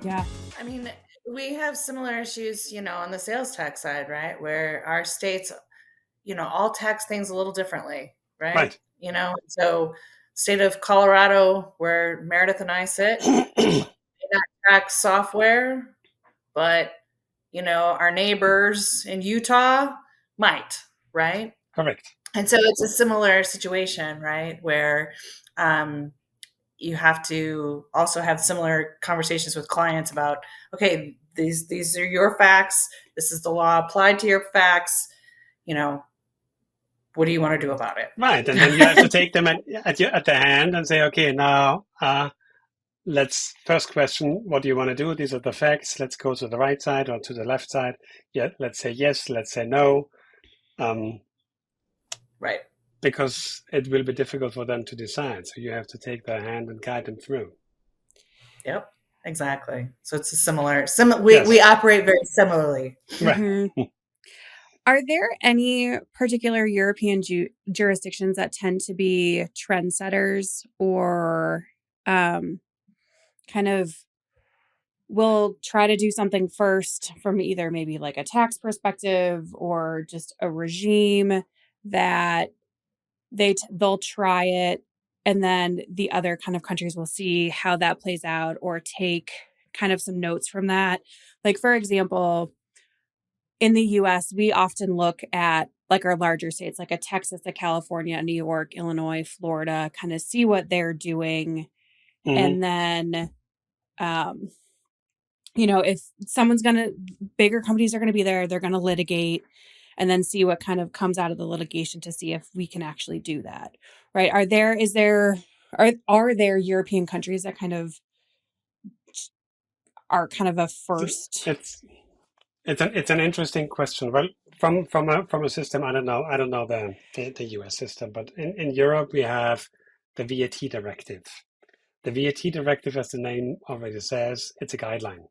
Yeah. I mean, we have similar issues, on the sales tax side, right? Where our states, all tax things a little differently, right? Right. So state of Colorado, where Meredith and I sit, may not tax software, but our neighbors in Utah might, right? Correct. And so it's a similar situation, right? Where um, you have to also have similar conversations with clients about, okay, these are your facts. This is the law applied to your facts. You know, what do you want to do about Right. And then you have it? to take them at the hand and say, okay, now let's first question, what do you want to do? These are the facts. Let's go to the right side or to the left side. Yeah, let's say yes, let's say no. Um, Right. because it will be difficult for them to decide. So you have to take their hand and guide them through. Yep. Exactly. So it's a similar. We Yes. operate very similarly. Right. Hmm. Are there any particular European jurisdictions that tend to be trendsetters or um, kind of will try to do something first from either maybe like a tax perspective or just a regime that they'll try it and then the other kind of countries will see how that plays out or take kind of some notes from that. Like for example, in the US, we often look at like our larger states, like a Texas, a California, New York, Illinois, Florida, kind of see what they're doing. Hmm. And then, um, if bigger companies are going to be there, they're going to litigate and then see what kind of comes out of the litigation to see if we can actually do that. Right. Are there European countries that kind of are kind of a first? It's it's an interesting question. Well, from a system, I don't know the US system, but in Europe we have the VAT directive. The VAT directive, as the name already says, it's a guideline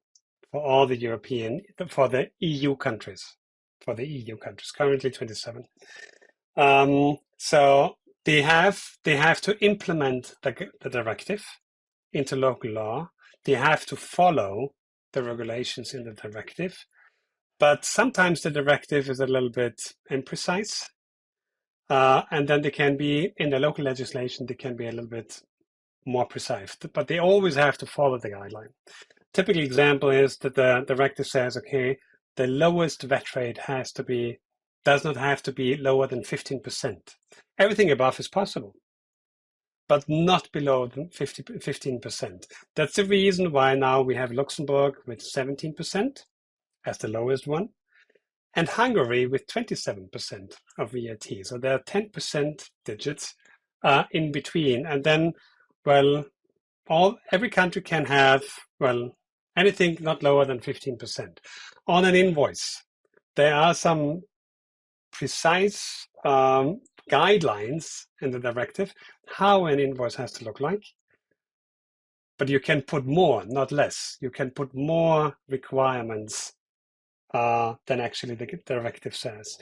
for all for the EU countries, currently 27. So they have to implement the directive into local law. They have to follow the regulations in the directive, but sometimes the directive is a little bit imprecise. And then they can be in the local legislation, they can be a little bit more precise, but they always have to follow the guideline. Typical example is that the directive says, okay, the lowest VAT rate does not have to be lower than 15%. Everything above is possible, but not below than 15%. That's the reason why now we have Luxembourg with 17% as the lowest one, and Hungary with 27% of VAT. So there are 10% digits in between. And then, well, every country can have, well, anything not lower than 15% on an invoice. There are some precise guidelines in the directive how an invoice has to look like, but you can put more, not less. You can put more requirements than actually the directive says.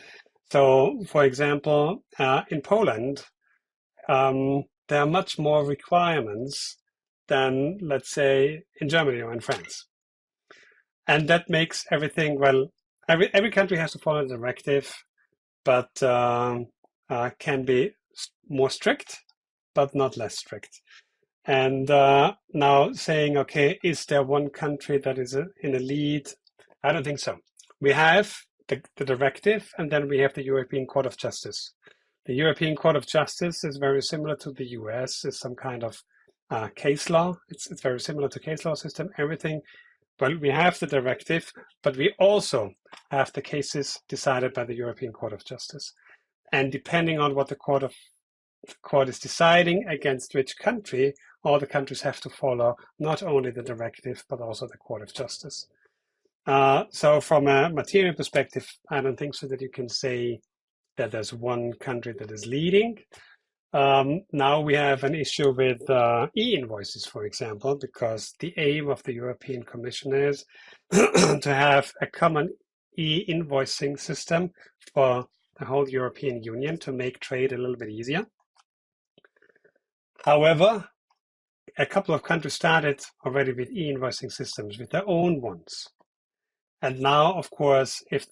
So, for example, in Poland, there are much more requirements than, let's say, in Germany or in France. And that makes everything, well, every country has to follow the directive, but can be more strict, but not less strict. And now saying, okay, is there one country that is in a lead? I don't think so. We have the directive, and then we have the European Court of Justice. The European Court of Justice is very similar to the US. It's some kind of case law. It's very similar to case law system. Everything. Well, we have the directive, but we also have the cases decided by the European Court of Justice. And depending on what the court is deciding against which country, all the countries have to follow not only the directive but also the Court of Justice. So, from a material perspective, I don't think so that you can say that there's one country that is leading. Now we have an issue with e-invoices, for example, because the aim of the European Commission is to have a common e-invoicing system for the whole European Union to make trade a little bit easier. However, a couple of countries started already with e-invoicing systems, with their own ones. And now, of course, if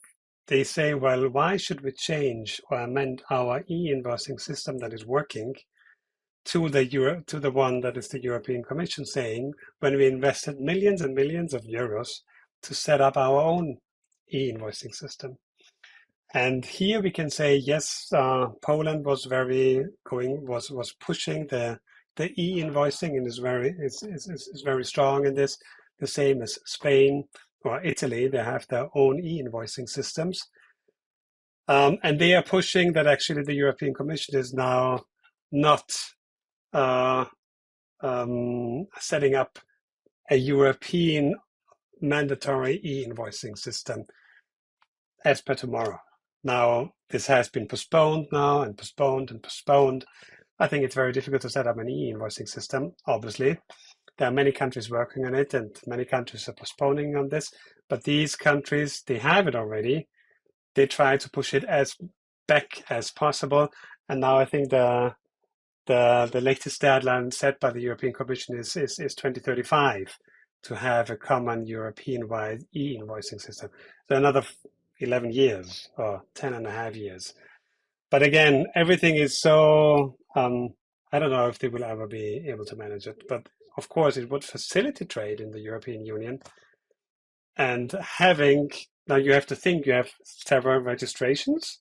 they say, well, why should we change or amend our e-invoicing system that is working to the one that is the European Commission saying, when we invested millions and millions of euros to set up our own e-invoicing system. And here we can say, yes, Poland was pushing the e-invoicing and is very strong in this. The same as Spain or Italy, they have their own e-invoicing systems. And they are pushing that actually the European Commission is now not setting up a European mandatory e-invoicing system as per tomorrow. Now, this has been postponed now and postponed and postponed. I think it's very difficult to set up an e-invoicing system, obviously. There are many countries working on it and many countries are postponing on this. But these countries, they have it already. They try to push it as back as possible. And now I think the latest deadline set by the European Commission is 2035 to have a common European-wide e-invoicing system. So another 11 years or 10 and a half years. But again, everything is so, I don't know if they will ever be able to manage it. But of course, it would facilitate trade in the European Union. And now you have to think, you have several registrations,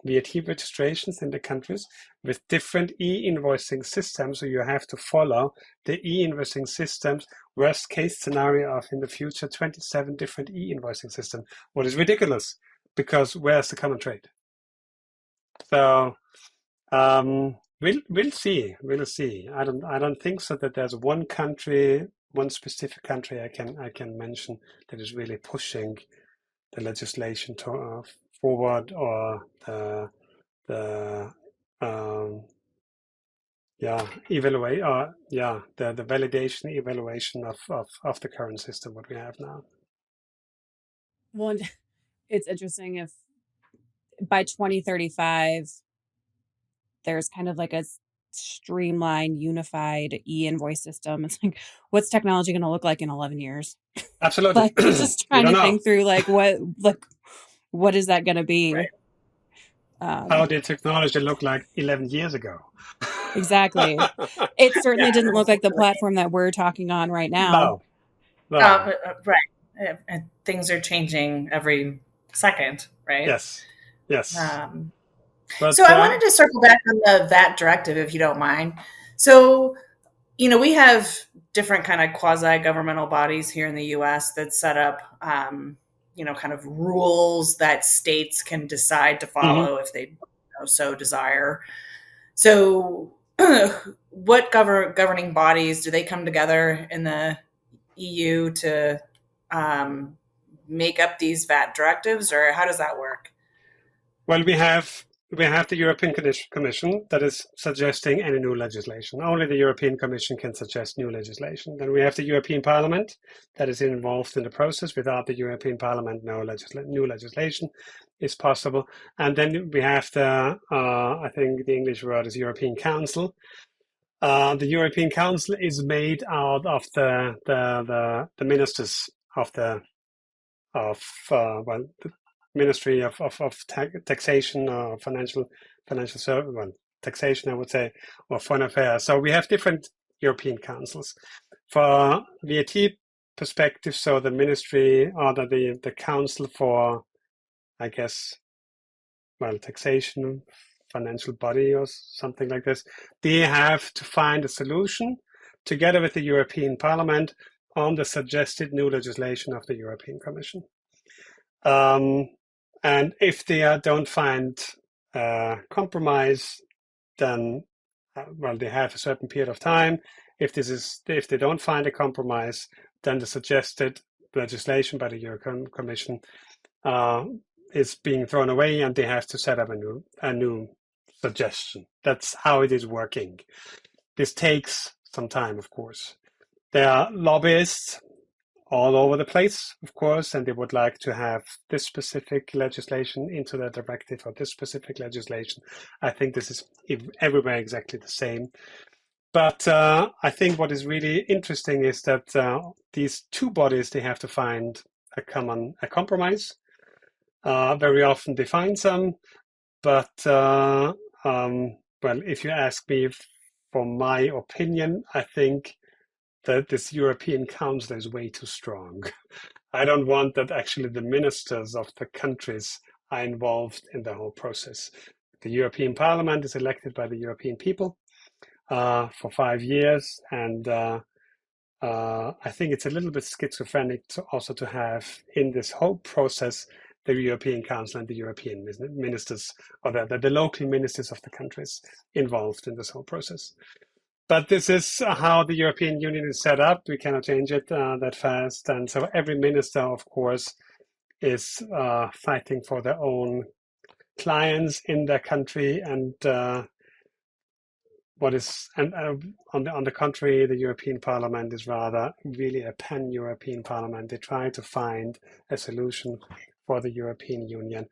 VAT registrations in the countries with different e-invoicing systems. So you have to follow the e-invoicing systems. Worst case scenario of in the future, 27 different e-invoicing systems. What is ridiculous, because where's the common trade? So we'll see. We'll see. I don't think so that there's one specific country I can mention that is really pushing the legislation forward, or the validation evaluation of the current system what we have now. Well, it's interesting if by 2035 there's kind of like a streamlined, unified e-invoice system. It's like, what's technology going to look like in 11 years? Absolutely. Like, just trying to think through, like, what is that going to be? Right. How did technology look like 11 years ago? Exactly. It certainly didn't look like the platform that we're talking on right now. No. Right. And things are changing every second, right? Yes. So I wanted to circle back on the VAT directive, if you don't mind. So, we have different kind of quasi-governmental bodies here in the U.S. that set up, kind of rules that states can decide to follow if they so desire. So what governing bodies, do they come together in the EU to make up these VAT directives, or how does that work? Well, we have the European Commission that is suggesting any new legislation. Only the European Commission can suggest new legislation. Then we have the European Parliament that is involved in the process. Without the European Parliament, no new legislation is possible. And then we have I think the English word is European Council. The European Council is made out of the ministers of the Ministry of Taxation or financial service, taxation, I would say, or foreign affairs. So we have different European councils. For VAT perspective, so the ministry or the council for, I guess, taxation, financial body or something like this, they have to find a solution together with the European Parliament on the suggested new legislation of the European Commission. And if they don't find compromise, then they have a certain period of time. If they don't find a compromise, then the suggested legislation by the European Commission is being thrown away, and they have to set up a new suggestion. That's how it is working. This takes some time, of course. There are lobbyists all over the place, of course, and they would like to have this specific legislation into the directive or this specific legislation. I think this is everywhere exactly the same. But I think what is really interesting is that these two bodies, they have to find a compromise. Very often they find some, but well, if you ask me for my opinion, I think that this European Council is way too strong. I don't want that actually the ministers of the countries are involved in the whole process. The European Parliament is elected by the European people for 5 years, and I think it's a little bit schizophrenic to also to have in this whole process the European Council and the European ministers, or the local ministers of the countries involved in this whole process. But this is how the European Union is set up. We cannot change it that fast. And so every minister, of course, is fighting for their own clients in their country. And on the contrary, the European Parliament is rather really a pan-European parliament. They try to find a solution for the European Union,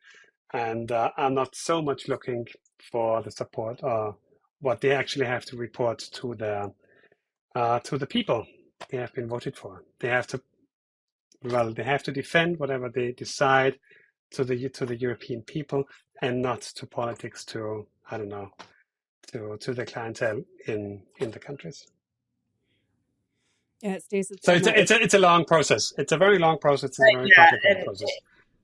and are not so much looking for the support or what they actually have to report to the people they have been voted for. They have to defend whatever they decide to the European people, and not to politics, to I don't know, to the clientele in the countries. Yeah, it stays So it's a long process. It's a very long process. It's a very complicated process.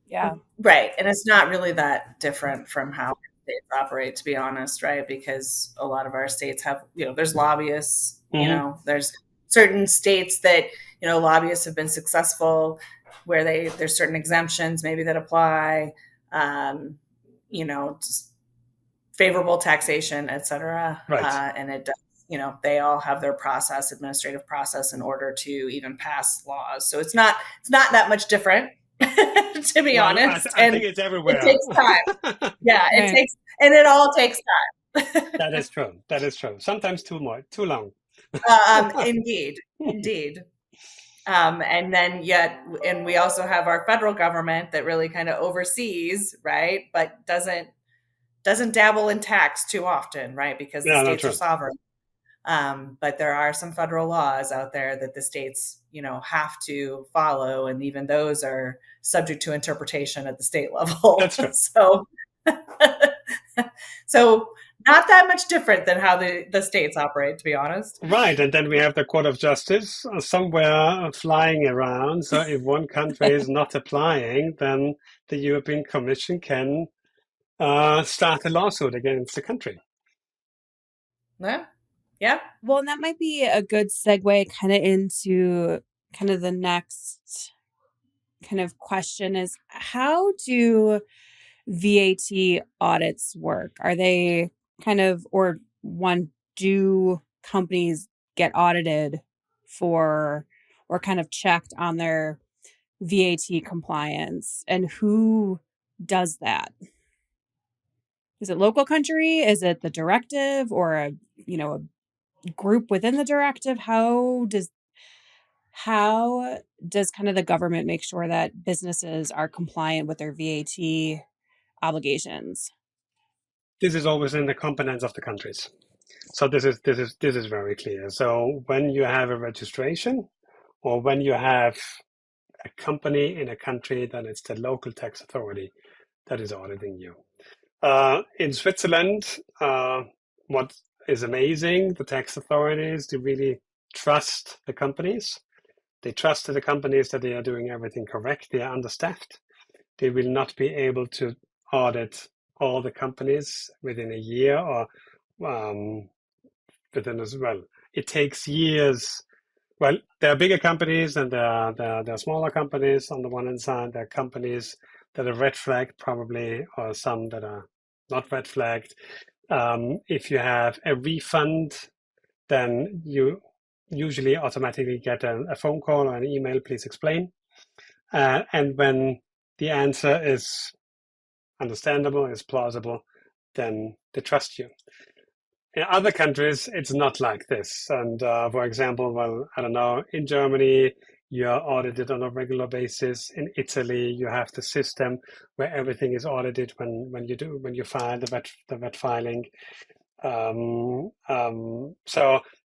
Yeah. Right. And it's not really that different from how states operate, to be honest, right? Because a lot of our states have, there's lobbyists, there's certain states that, lobbyists have been successful where there's certain exemptions maybe that apply, just favorable taxation, et cetera. Right. And it does, they all have their administrative process in order to even pass laws. So it's not that much different. To be honest, I think it's everywhere. It takes time. Yeah, it all takes time. That is true. Sometimes too long. Indeed. And then we also have our federal government that really kind of oversees, right? But doesn't dabble in tax too often, right? Because the states are sovereign. But there are some federal laws out there that the states, have to follow, and even those are subject to interpretation at the state level. That's true. So not that much different than how the states operate, to be honest. Right, and then we have the Court of Justice somewhere flying around. So if one country is not applying, then the European Commission can start a lawsuit against the country. Yeah. Well, and that might be a good segue kind of into kind of the next kind of question is, how do VAT audits work? Are they do companies get audited for or kind of checked on their VAT compliance? And who does that? Is it local country? Is it the directive, or a group within the directive? How does kind of the government make sure that businesses are compliant with their VAT obligations? This is always in the competence of the countries. So this is very clear. So when you have a registration, or when you have a company in a country, then it's the local tax authority that is auditing you. In Switzerland, what is amazing, the tax authorities, they really trust the companies. They trust the companies that they are doing everything correct. They are understaffed. They will not be able to audit all the companies within a year, or within as well. It takes years. Well, there are bigger companies and there are smaller companies. On the one hand side, there are companies that are red flagged probably, or some that are not red flagged. If you have a refund, then you usually automatically get a phone call or an email, please explain. And when the answer is understandable, is plausible, then they trust you. In other countries, it's not like this. And for example, well, I don't know, in Germany, you're audited on a regular basis. In Italy, you have the system where everything is audited when you file the VAT filing. So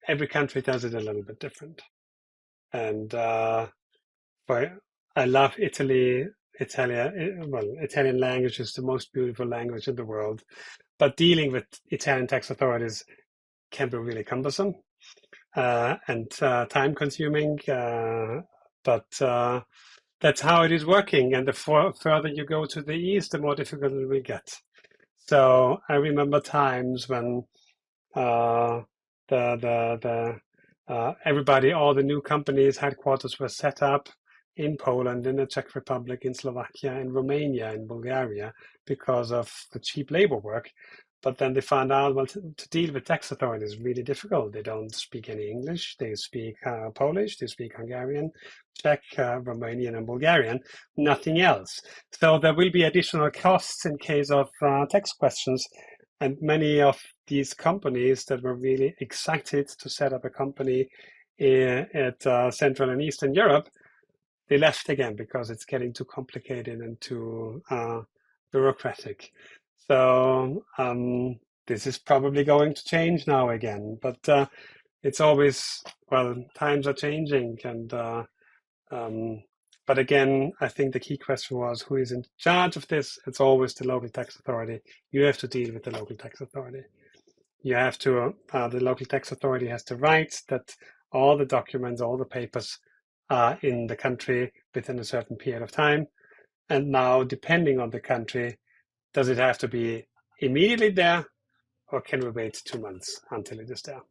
every country does it a little bit different. And but I love Italy. Italian language is the most beautiful language in the world. But dealing with Italian tax authorities can be really cumbersome and time consuming. But that's how it is working. And the further you go to the east, the more difficult it will get. So I remember times when uh, everybody, all the new companies, headquarters were set up in Poland, in the Czech Republic, in Slovakia, in Romania, in Bulgaria, because of the cheap labor work. But then they found out, well, to deal with tax authorities is really difficult. They don't speak any English. They speak Polish, they speak Hungarian, Czech, Romanian, and Bulgarian, nothing else. So there will be additional costs in case of tax questions. And many of these companies that were really excited to set up a company at Central and Eastern Europe, they left again because it's getting too complicated and too bureaucratic. So this is probably going to change now again, but it's always, well, times are changing. But again, I think the key question was who is in charge of this? It's always the local tax authority. You have to deal with the local tax authority. You have to, the local tax authority has to write that all the documents, all the papers are in the country within a certain period of time. And now, depending on the country, does it have to be immediately there, or can we wait 2 months until it is there?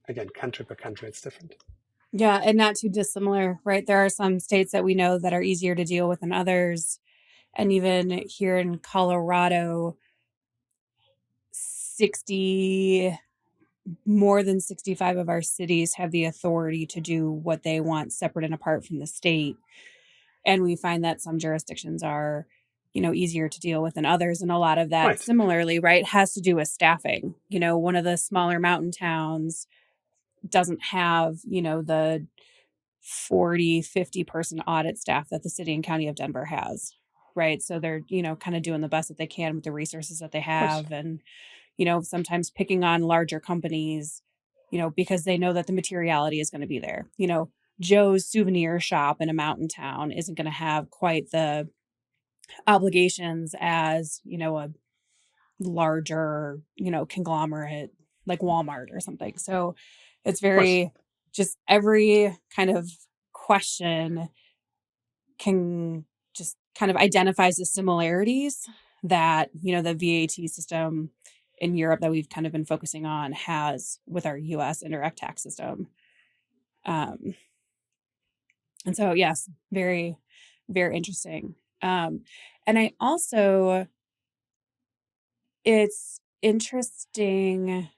Again, country per country, it's different. Yeah, and not too dissimilar, right? There are some states that we know that are easier to deal with than others. And even here in Colorado, more than 65 of our cities have the authority to do what they want separate and apart from the state. And we find that some jurisdictions are, easier to deal with than others. And a lot of that Right. similarly, right, has to do with staffing. One of the smaller mountain towns doesn't have, the 40, 50 person audit staff that the city and county of Denver has. Right. So they're, kind of doing the best that they can with the resources that they have. And, sometimes picking on larger companies, because they know that the materiality is going to be there. Joe's souvenir shop in a mountain town isn't going to have quite the obligations as, a larger, conglomerate like Walmart or something. So it's very just every kind of question can just kind of identifies the similarities that, the VAT system in Europe that we've kind of been focusing on has with our US indirect tax system. And so, yes, very, very interesting. And I also, it's interesting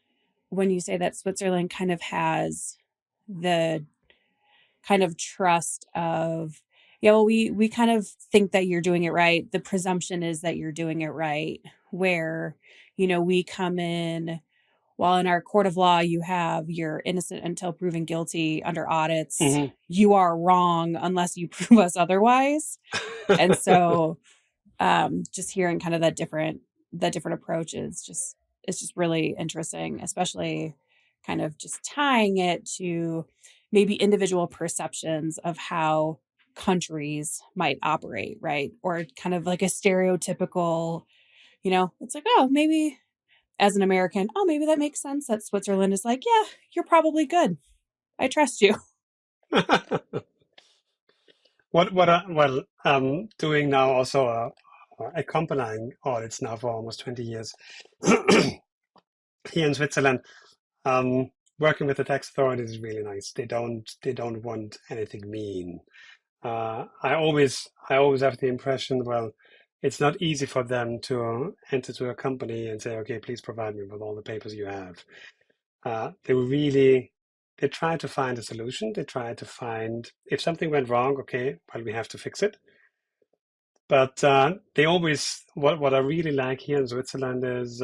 when you say that Switzerland kind of has the kind of trust of, yeah, well, we kind of think that you're doing it right. The presumption is that you're doing it right, where, we come in, while in our court of law, you have you're innocent until proven guilty under audits. Mm-hmm. You are wrong unless you prove us otherwise. And so just hearing kind of that different approach is just really interesting, especially kind of just tying it to maybe individual perceptions of how countries might operate, right? Or kind of like a stereotypical, it's like, oh, maybe as an American, oh, maybe that makes sense that Switzerland is like, yeah, you're probably good. I trust you. Doing now also accompanying audits now for almost 20 years here in Switzerland. Working with the tax authorities is really nice. They don't want anything mean. I always have the impression, well, it's not easy for them to enter to a company and say, okay, please provide me with all the papers you have. They try to find a solution. They try to find, if something went wrong, okay, well, we have to fix it. But they always, what I really like here in Switzerland is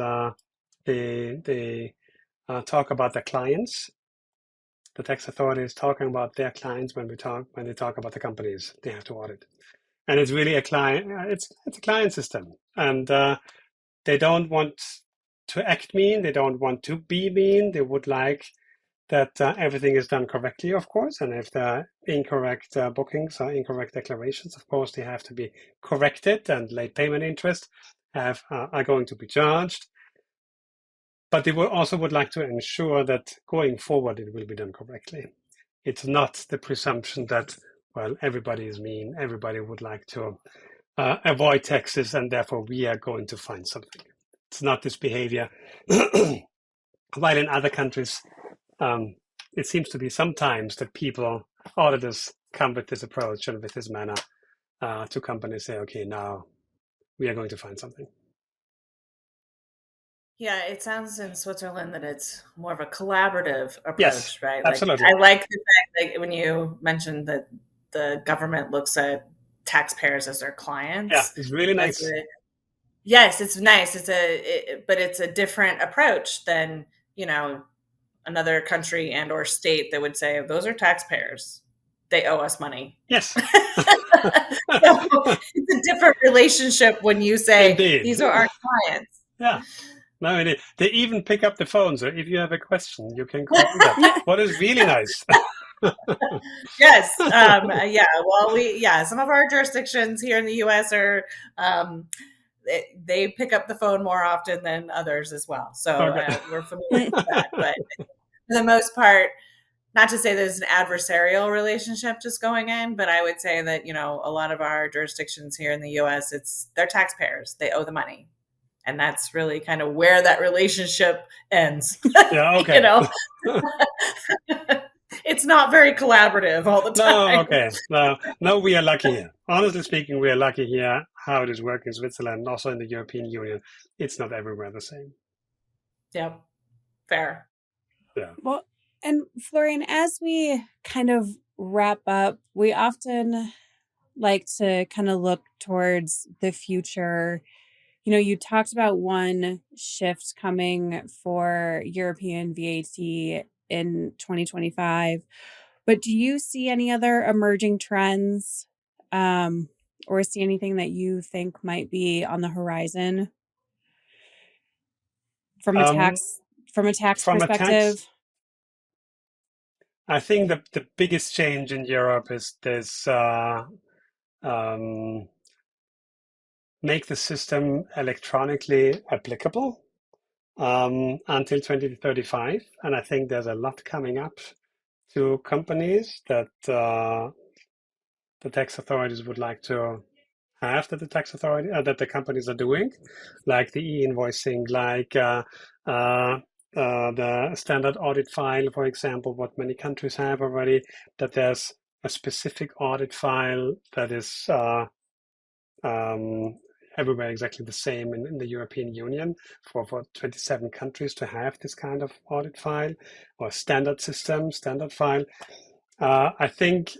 they talk about their clients. The tax authority is talking about their clients when they talk about the companies they have to audit. And it's really a client. It's a client system, and they don't want to act mean. They don't want to be mean. They would like that everything is done correctly, of course. And if there are incorrect bookings or incorrect declarations, of course, they have to be corrected, and late payment interest are going to be charged. But they would like to ensure that going forward it will be done correctly. It's not the presumption that, well, everybody is mean, everybody would like to avoid taxes, and therefore we are going to find something. It's not this behavior. While in other countries, it seems to be sometimes that auditors come with this approach and with this manner to companies, say, okay, now we are going to find something. Yeah, it sounds in Switzerland that it's more of a collaborative approach, Yes, right? absolutely. Like, I like the fact that when you mentioned that the government looks at taxpayers as their clients. Yeah, it's really nice. Yes, it's nice. But it's a different approach than, another country and or state that would say, those are taxpayers. They owe us money. Yes. So it's a different relationship when you say, Indeed. These are our clients. Yeah. No, they even pick up the phone. So if you have a question, you can call them. What is really nice. Yes. Yeah. Well, some of our jurisdictions here in the U.S. are, they pick up the phone more often than others as well. So we're familiar with that. But for the most part, not to say there's an adversarial relationship just going in, but I would say that, a lot of our jurisdictions here in the U.S., they're taxpayers. They owe the money. And that's really kind of where that relationship ends. Yeah, okay. It's not very collaborative all the time. No, okay. No, we are lucky here. Honestly speaking, we are lucky here how it is working in Switzerland and also in the European Union. It's not everywhere the same. Yep. Fair. Yeah. Well, and Florian, as we kind of wrap up, we often like to kind of look towards the future. You talked about one shift coming for European VAT in 2025, but do you see any other emerging trends, or see anything that you think might be on the horizon from a tax perspective? I think the biggest change in Europe is this make the system electronically applicable until 2035. And I think there's a lot coming up to companies that the tax authorities would like to have, that the companies are doing, like the e-invoicing, like the standard audit file, for example, what many countries have already, that there's a specific audit file that is everywhere exactly the same in the European Union for 27 countries to have this kind of audit file or standard file. I think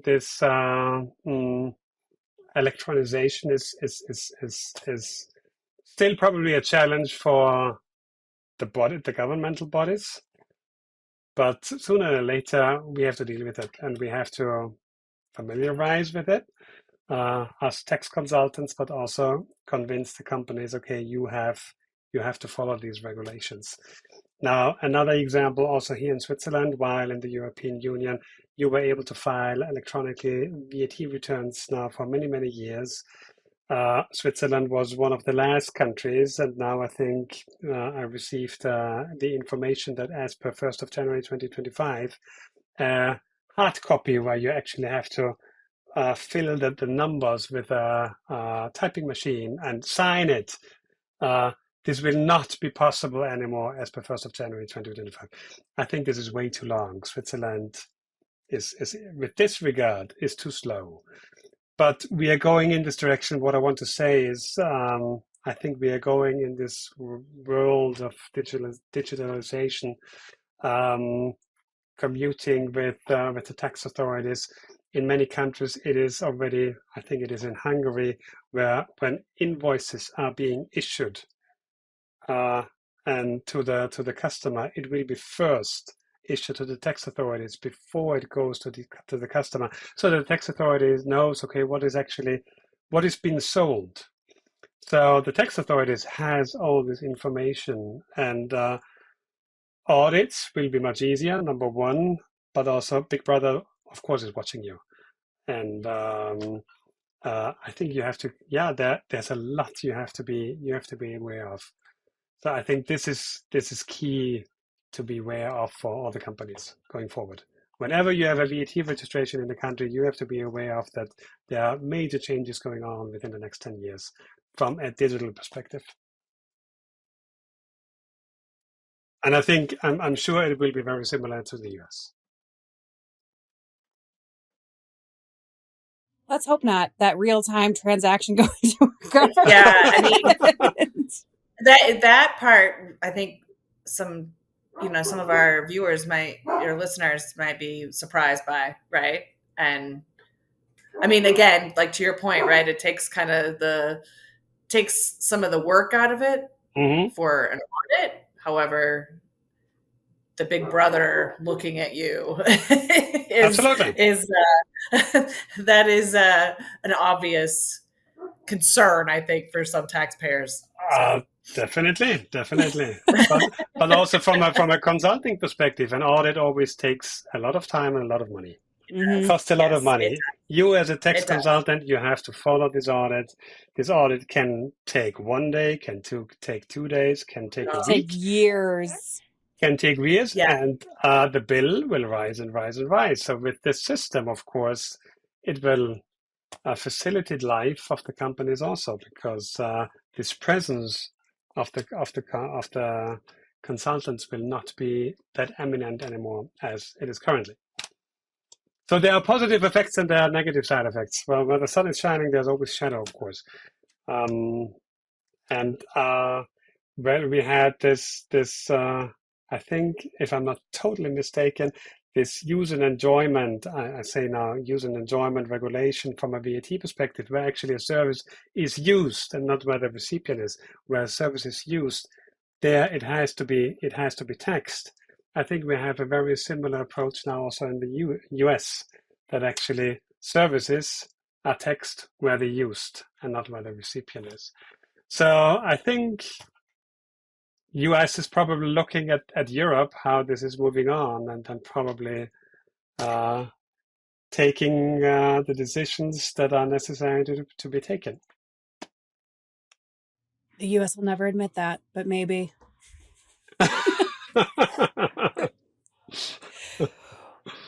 this electronization is still probably a challenge for the governmental bodies, but sooner or later we have to deal with it and we have to familiarize with it as tax consultants, but also convince the companies, okay, you have to follow these regulations. Now, another example also here in Switzerland, while in the European Union, you were able to file electronically VAT returns now for many, many years. Switzerland was one of the last countries, and now I think I received the information that as per 1st of January 2025, hard copy where you actually have to fill the numbers with a typing machine and sign it. This will not be possible anymore as per 1st of January 2025. I think this is way too long. Switzerland is with this regard, is too slow. But we are going in this direction. What I want to say is I think we are going in this world of digitalization, commuting with the tax authorities. In many countries, it is already, I think it is in Hungary, where when invoices are being issued and to the customer, it will be first issued to the tax authorities before it goes to the customer. So the tax authorities knows, okay, what is being sold. So the tax authorities has all this information, and audits will be much easier, number one, but also Big Brother, of course, is watching you. And I think you have to, yeah, there's a lot you have to be aware of. So I think this is key to be aware of for all the companies going forward. Whenever you have a VAT registration in the country, you have to be aware of that there are major changes going on within the next 10 years from a digital perspective. And I think I'm sure it will be very similar to the US. Let's hope not. That real-time transaction going to occur. Yeah, I mean that part, I think some of our viewers or listeners might be surprised by, right? And I mean, again, like to your point, right? It takes takes some of the work out of it for an audit. However, the big brother looking at you is Absolutely. that is an obvious concern, I think, for some taxpayers. So. Definitely. But also from a consulting perspective, an audit always takes a lot of time and a lot of money. Mhm. Costs a lot of Yes, money. You as a tax It does. consultant, you have to follow this audit. This audit can take 1 day, can take 2 days, can take a Take week, years. can take years, Yeah. and the bill will rise and rise and rise. So with this system, of course, it will facilitate life of the companies also, because this presence of the consultants will not be that eminent anymore as it is currently. So there are positive effects and there are negative side effects. Well, where the sun is shining, there's always shadow, of course. And well, we had this I think, if I'm not totally mistaken, this use and enjoyment, I say now, use and enjoyment regulation from a VAT perspective, where actually a service is used and not where the recipient is, where a service is used, there it has to be taxed. I think we have a very similar approach now also in the US, that actually services are taxed where they're used and not where the recipient is. So I think US is probably looking at Europe, how this is moving on, and then probably taking the decisions that are necessary to be taken. The US will never admit that, but maybe.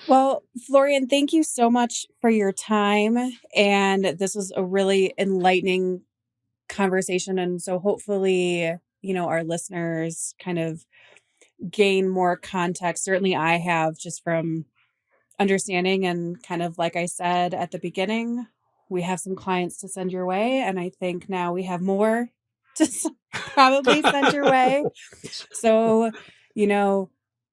Well, Florian, thank you so much for your time. And this was a really enlightening conversation. And so hopefully, our listeners kind of gain more context. Certainly I have, just from understanding, and kind of like I said at the beginning, we have some clients to send your way. And I think now we have more to probably send your way. So,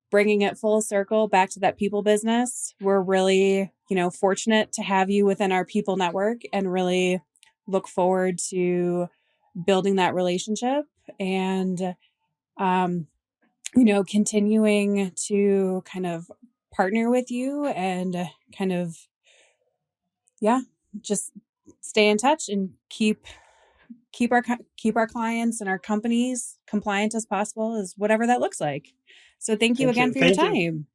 bringing it full circle back to that people business, we're really, fortunate to have you within our people network, and really look forward to building that relationship and, continuing to kind of partner with you and kind of, just stay in touch and keep our clients and our companies compliant as possible, as whatever that looks like. So thank you again for your time.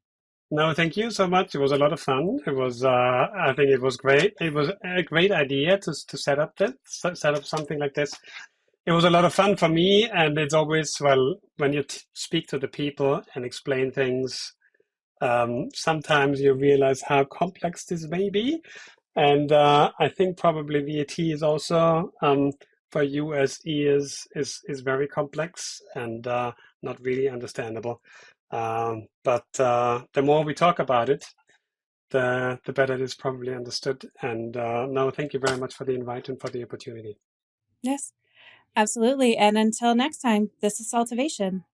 No, thank you so much. It was a lot of fun. It was, I think it was great. It was a great idea to set up something like this. It was a lot of fun for me, and it's always, well, when you speak to the people and explain things, sometimes you realize how complex this may be. And I think probably VAT is also for you as is very complex and not really understandable. But the more we talk about it, the better it is probably understood. And no, thank you very much for the invite and for the opportunity. Yes, absolutely. And until next time, this is SALTovation.